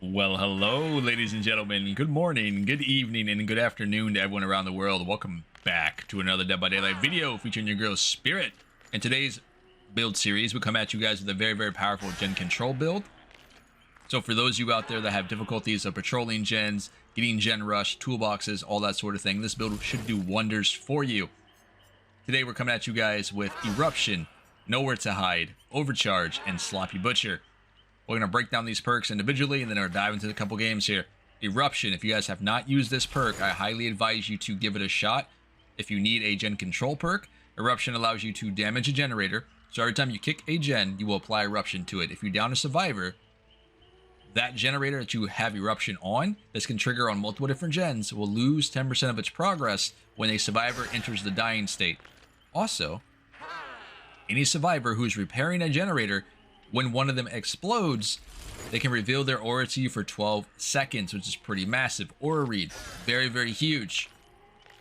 Well, hello, ladies and gentlemen. Good morning, good evening, and good afternoon to everyone around the world. Welcome back to another Dead by Daylight video featuring your girl Spirit. In today's build series, we come at you guys with a very powerful gen control build. So for those of you out there that have difficulties of patrolling gens, getting gen rush, toolboxes, all that sort of thing, this build should do wonders for you. Today we're coming at you guys with Eruption, Nowhere to Hide, Overcharge, and Sloppy Butcher. We're going to break down these perks individually, and then we're going to dive into a couple games here. Eruption, if you guys have not used this perk, I highly advise you to give it a shot. If you need a gen control perk, Eruption allows you to damage a generator. So every time you kick a gen, you will apply Eruption to it. If you down a survivor, that generator that you have Eruption on, this can trigger on multiple different gens, will lose 10% of its progress when a survivor enters the dying state. Also, any survivor who is repairing a generator, when one of them explodes, they can reveal their aura to you for 12 seconds, which is pretty massive. Aura read, very huge.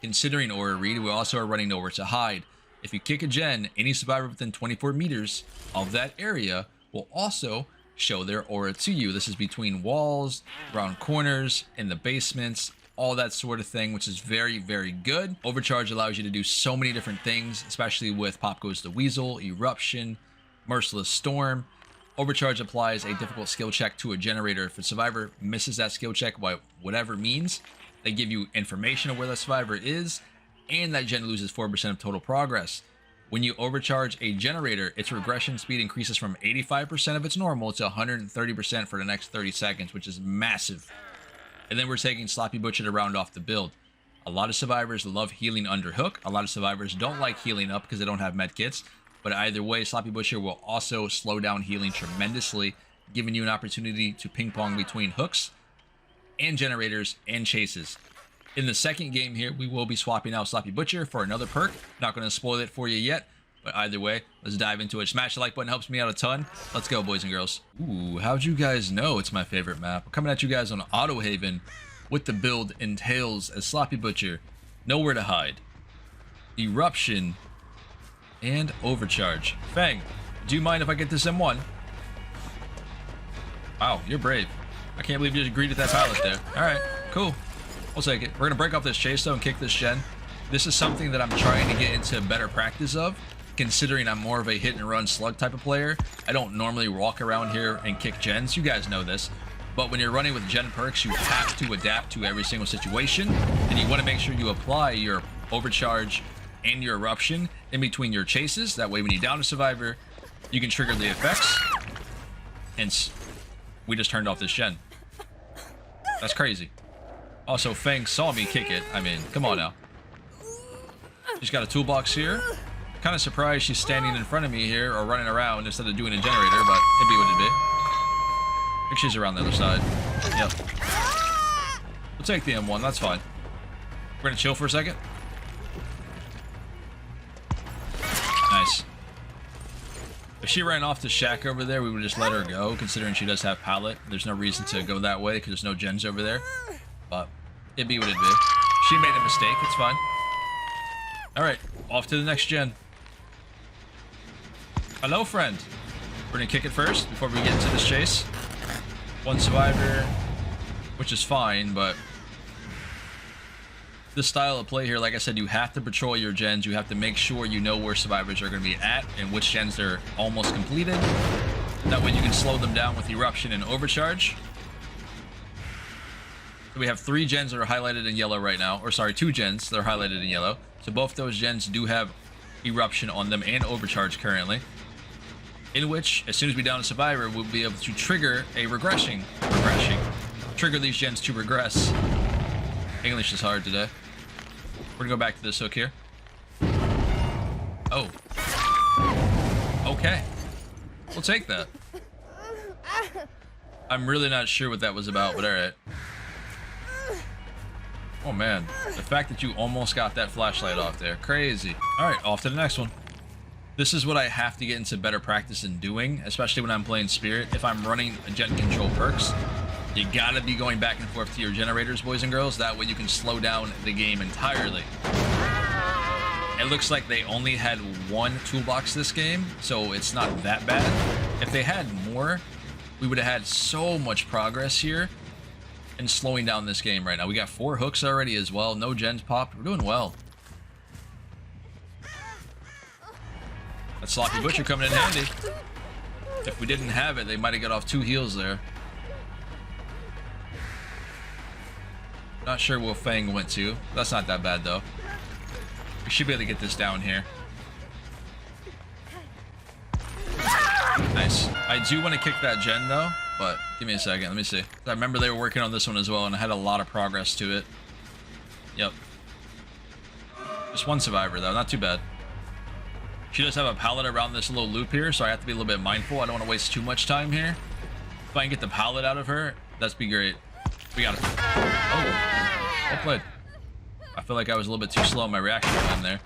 Considering aura read, we also are running Nowhere to Hide. If you kick a gen, any survivor within 24 meters of that area will also show their aura to you. This is between walls, around corners, in the basements, all that sort of thing, which is very good. Overcharge allows you to do so many different things, especially with Pop Goes the Weasel, Eruption, Merciless Storm. Overcharge applies a difficult skill check to a generator. If a survivor misses that skill check by whatever means, they give you information of where that survivor is, and that gen loses 4% of total progress. When you overcharge a generator, its regression speed increases from 85% of its normal to 130% for the next 30 seconds, which is massive. And then we're taking Sloppy Butcher to round off the build. A lot of survivors love healing under hook. A lot of survivors don't like healing up because they don't have med kits. But either way, Sloppy Butcher will also slow down healing tremendously, giving you an opportunity to ping pong between hooks and generators and chases. In the second game here, we will be swapping out Sloppy Butcher for another perk. Not going to spoil it for you yet, but either way, let's dive into it. Smash the like button, helps me out a ton. Let's go, boys and girls. Ooh, how'd you guys know it's my favorite map? I'm coming at you guys on Auto Haven with the build entails as Sloppy Butcher, Nowhere to Hide, Eruption, and Overcharge. Fang, do you mind if I get this M1? Wow, you're brave. I can't believe you just agreed with that pallet there. Alright, cool. We'll take it. We're going to break off this chase though and kick this gen. This is something that I'm trying to get into better practice of, considering I'm more of a hit and run slug type of player. I don't normally walk around here and kick gens. You guys know this. But when you're running with gen perks, you have to adapt to every single situation, and you want to make sure you apply your Overcharge and your Eruption in between your chases. That way when you down a survivor, you can trigger the effects. And we just turned off this gen. That's crazy. Also, Fang saw me kick it. I mean, come on now. She's got a toolbox here. Kind of surprised she's standing in front of me here or running around instead of doing a generator, but it'd be what it'd be. I think she's around the other side. Yep. We'll take the M1, that's fine. We're gonna chill for a second. Nice. If she ran off the shack over there, we would just let her go, considering she does have pallet. There's no reason to go that way because there's no gens over there. But it'd be what it'd be. She made a mistake, it's fine. Alright, off to the next gen. Hello, friend. We're gonna kick it first before we get into this chase. One survivor, which is fine, but this style of play here, like I said, you have to patrol your gens. You have to make sure you know where survivors are going to be at and which gens they're almost completed. That way you can slow them down with Eruption and Overcharge. So we have 3 gens that are highlighted in yellow right now, or sorry, 2 gens that are highlighted in yellow. So both those gens do have Eruption on them and Overcharge currently. In which, as soon as we down a survivor, we'll be able to trigger a regression. Trigger these gens to regress. English is hard today. We're gonna go back to this hook here. Oh. Okay. We'll take that. I'm really not sure what that was about, but alright. Oh man. The fact that you almost got that flashlight off there. Crazy. Alright, off to the next one. This is what I have to get into better practice in doing, especially when I'm playing Spirit. If I'm running gen control perks, you gotta be going back and forth to your generators, boys and girls. That way you can slow down the game entirely. It looks like they only had 1 toolbox this game, so it's not that bad. If they had more, we would have had so much progress here in slowing down this game right now. We got 4 hooks already as well. No gens popped. We're doing well. That sloppy butcher coming in handy. If we didn't have it, they might have got off 2 heals there. Not sure where Fang went to. That's not that bad though. We should be able to get this down here. Nice. I do want to kick that gen though, but give me a second. Let me see. I remember they were working on this one as well, and I had a lot of progress to it. Yep. Just 1 survivor though, not too bad. She does have a pallet around this little loop here, so I have to be a little bit mindful. I don't want to waste too much time here. If I can get the pallet out of her, that'd be great. We got it. Oh, well played. I feel like I was a little bit too slow in my reaction time there.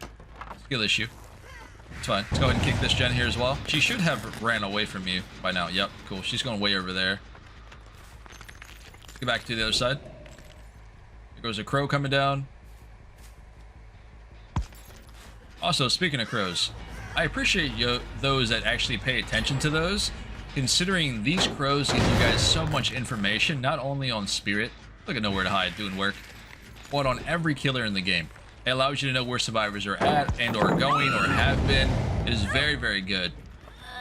Skill issue. It's fine. Let's go ahead and kick this gen here as well. She should have ran away from you by now. Yep, cool. She's going way over there. Let's get back to the other side. There goes a crow coming down. Also, speaking of crows, I appreciate those that actually pay attention to those, considering these crows give you guys so much information, not only on Spirit, look at Nowhere to Hide doing work, but on every killer in the game. It allows you to know where survivors are at and or going or have been. It is very, very good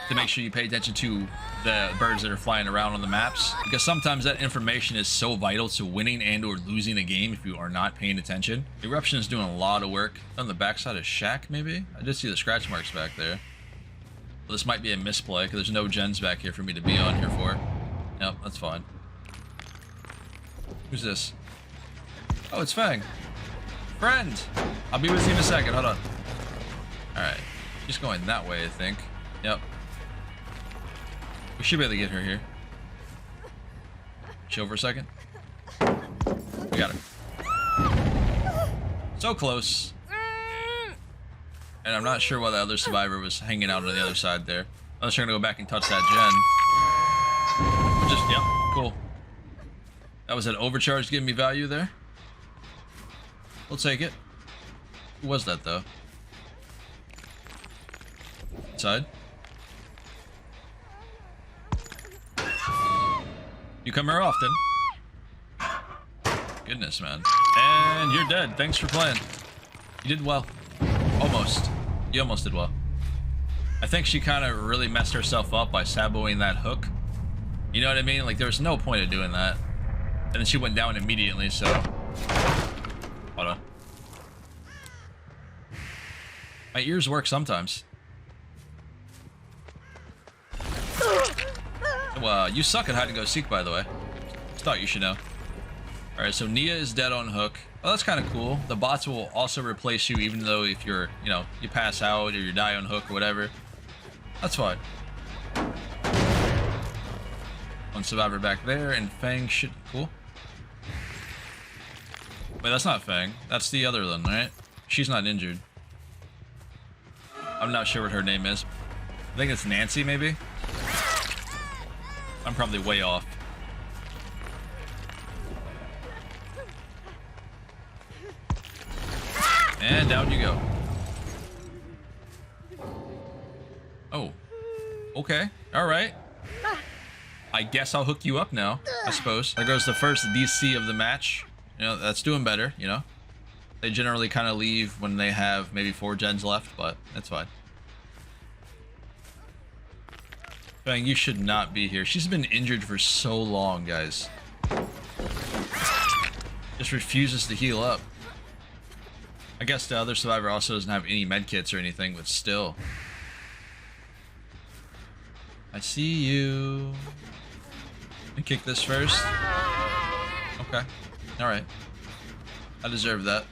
to make sure you pay attention to the birds that are flying around on the maps, because sometimes that information is so vital to winning and or losing a game if you are not paying attention. Eruption is doing a lot of work on the backside of Shack, maybe? I did see the scratch marks back there. Well, this might be a misplay because there's no gens back here for me to be on here for. Yep, that's fine. Who's this? Oh, it's Fang. Friend! I'll be with you in a second, hold on. Alright, she's going that way, I think. Yep. We should be able to get her here. Chill for a second. We got her. So close. And I'm not sure why the other survivor was hanging out on the other side there. Unless you're gonna go back and touch that gen. Just, yep, cool. That was an overcharge giving me value there. We'll take it. Who was that though? Inside. You come here often. Goodness, man. And you're dead. Thanks for playing. You did well. Almost. You almost did well. I think she kind of really messed herself up by saboing that hook. You know what I mean? Like, there was no point of doing that. And then she went down immediately, so... Hold on. My ears work sometimes. Well, you suck at hide and go seek, by the way. Just thought you should know. Alright, so Nia is dead on hook. Well, that's kind of cool. The bots will also replace you, even though if you're, you know, you pass out or you die on hook or whatever. That's fine. One survivor back there, and Fang should... Cool. Wait, that's not Fang. That's the other one, right? She's not injured. I'm not sure what her name is. I think it's Nancy, maybe? I'm probably way off. And down you go. Oh. Okay. Alright. I guess I'll hook you up now, I suppose. There goes the first DC of the match. You know, that's doing better, you know. They generally kind of leave when they have maybe 4 gens left, but that's fine. Fang, you should not be here. She's been injured for so long, guys. Just refuses to heal up. I guess the other survivor also doesn't have any medkits or anything, but still. I see you. Let me kick this first. Okay. Alright. I deserve that.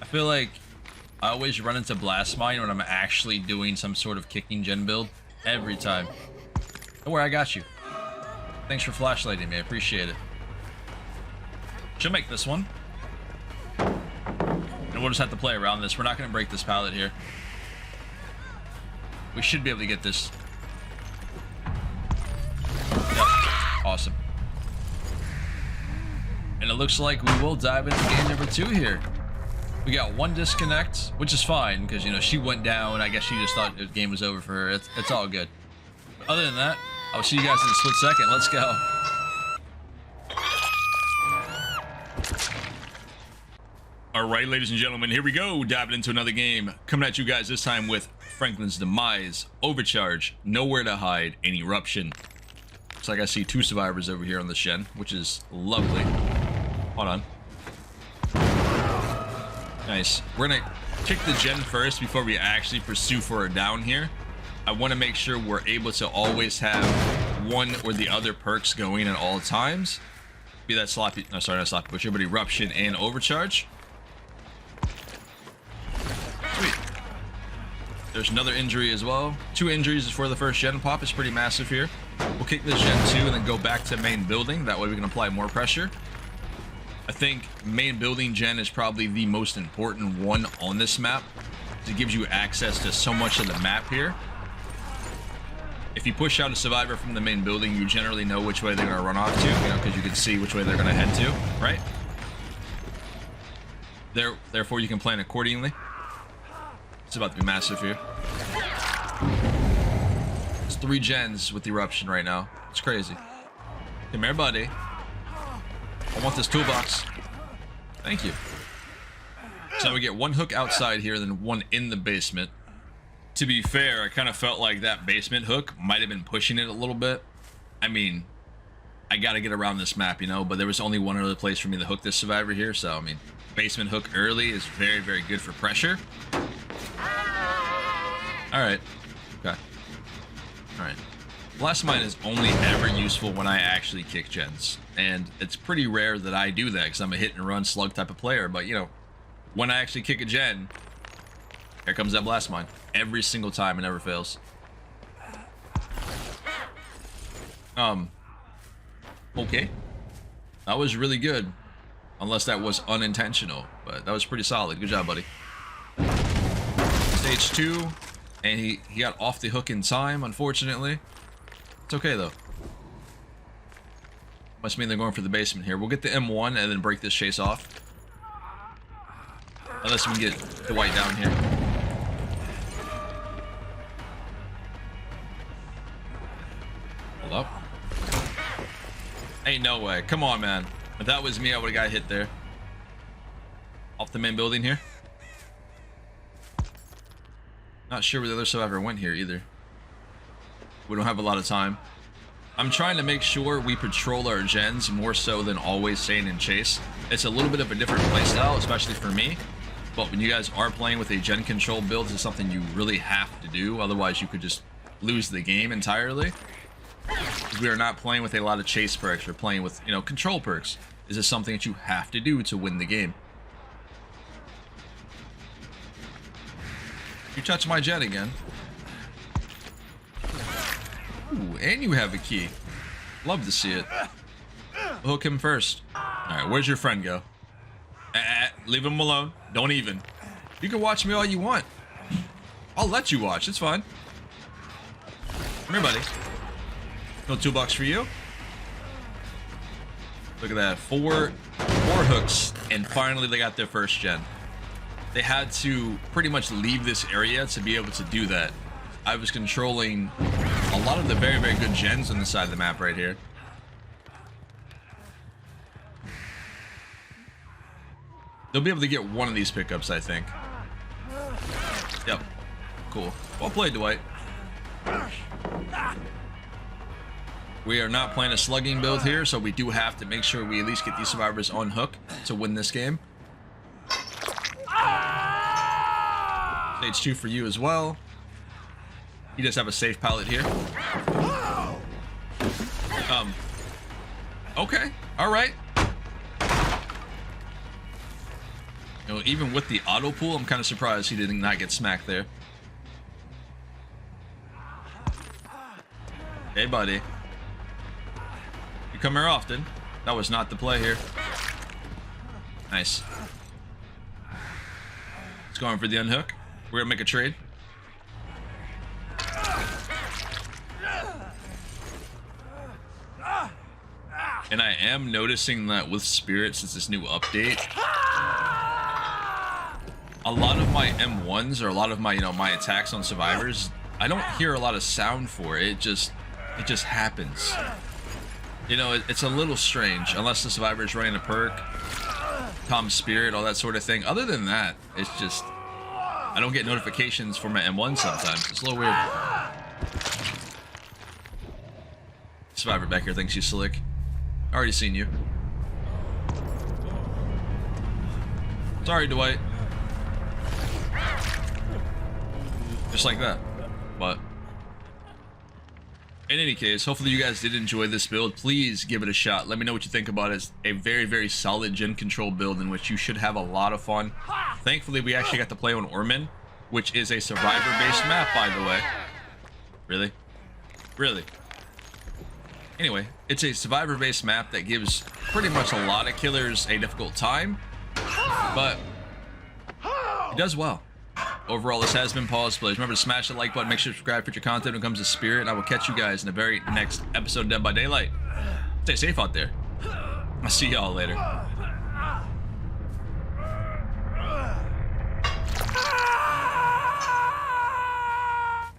I feel like I always run into Blast Mine when I'm actually doing some sort of kicking gen build. Every time. Don't worry, I got you. Thanks for flashlighting me. I appreciate it. She'll make this one. And we'll just have to play around this. We're not going to break this pallet here. We should be able to get this. Yep. Awesome. And it looks like we will dive into game number 2 here. We got 1 disconnect, which is fine, because, you know, she went down. I guess she just thought the game was over for her. It's all good. But other than that, I'll see you guys in a split second. Let's go. All right, ladies and gentlemen, here we go. Diving into another game. Coming at you guys this time with Franklin's Demise, Overcharge, Nowhere to Hide, and Eruption. Looks like I see 2 survivors over here on the Shen, which is lovely. Hold on. Nice. We're gonna kick the gen first before we actually pursue for a down here. I want to make sure we're able to always have one or the other perks going at all times. Be that sloppy, no, sorry, not sloppy butcher, but Eruption and Overcharge. Sweet. There's another injury as well. 2 injuries for the first gen pop is pretty massive here. We'll kick this gen 2 and then go back to main building. That way we can apply more pressure. I think main building gen is probably the most important one on this map. It gives you access to so much of the map here. If you push out a survivor from the main building, you generally know which way they're going to run off to, you know, because you can see which way they're going to head to, right? Therefore, you can plan accordingly. It's about to be massive here. It's 3 gens with Eruption right now. It's crazy. Come here, buddy. I want this toolbox. Thank you. So we get 1 hook outside here, then 1 in the basement. To be fair, I kind of felt like that basement hook might have been pushing it a little bit. I mean, I got to get around this map, you know, but there was only one other place for me to hook this survivor here. So, I mean, basement hook early is very, very good for pressure. All right. Okay. All right. Blast Mine is only ever useful when I actually kick gens. And it's pretty rare that I do that because I'm a hit and run slug type of player. But, you know, when I actually kick a gen, here comes that Blast Mine. Every single time, it never fails. Okay. That was really good. Unless that was unintentional. But that was pretty solid. Good job, buddy. Stage 2. And he got off the hook in time, unfortunately. It's okay, though. Must mean they're going for the basement here. We'll get the M1 and then break this chase off. Unless we can get the white down here. Hold up. Ain't no way. Come on, man. If that was me, I would have got hit there. Off the main building here. Not sure where the other survivor went here either. We don't have a lot of time. I'm trying to make sure we patrol our gens more so than always staying in chase. It's a little bit of a different playstyle, especially for me. But when you guys are playing with a gen control build, it's something you really have to do. Otherwise, you could just lose the game entirely. We are not playing with a lot of chase perks. We're playing with, you know, control perks. This is something that you have to do to win the game. You touch my gen again. Ooh, and you have a key. Love to see it. We'll hook him first. Alright, where's your friend go? Leave him alone. Don't even. You can watch me all you want. I'll let you watch. It's fine. Come here, buddy. No $2 for you. Look at that. Four hooks, and finally they got their first gen. They had to pretty much leave this area to be able to do that. I was controlling a lot of the very, very good gens on the side of the map right here. They'll be able to get one of these pickups, I think. Yep. Cool. Well played, Dwight. We are not playing a slugging build here, so we do have to make sure we at least get these survivors on hook to win this game. Stage 2 for you as well. You just have a safe pallet here. Okay. All right. You know, even with the auto pull, I'm kind of surprised he did not get smacked there. Hey, buddy. You come here often. That was not the play here. Nice. Let's go on for the unhook. We're gonna make a trade. And I am noticing that with Spirit, since this new update, a lot of my M1s or a lot of my, you know, my attacks on survivors, I don't hear a lot of sound for it. It just, It just happens. You know, it's a little strange, unless the survivor is running a perk, calm spirit, all that sort of thing. Other than that, it's just, I don't get notifications for my M1 sometimes. It's a little weird. Survivor back here thinks she's slick. Already seen you. Sorry, Dwight. Just like that. But in any case, hopefully you guys did enjoy this build. Please give it a shot. Let me know what you think about it. It's a very, very solid gen control build in which you should have a lot of fun. Thankfully, we actually got to play on Orman, which is a survivor-based map, by the way. Really? Really? Anyway, it's a survivor-based map that gives pretty much a lot of killers a difficult time, but it does well. Overall, this has been Pawse Plays. Remember to smash the like button, make sure to subscribe for future content when it comes to Spirit, and I will catch you guys in the very next episode of Dead by Daylight. Stay safe out there. I'll see y'all later.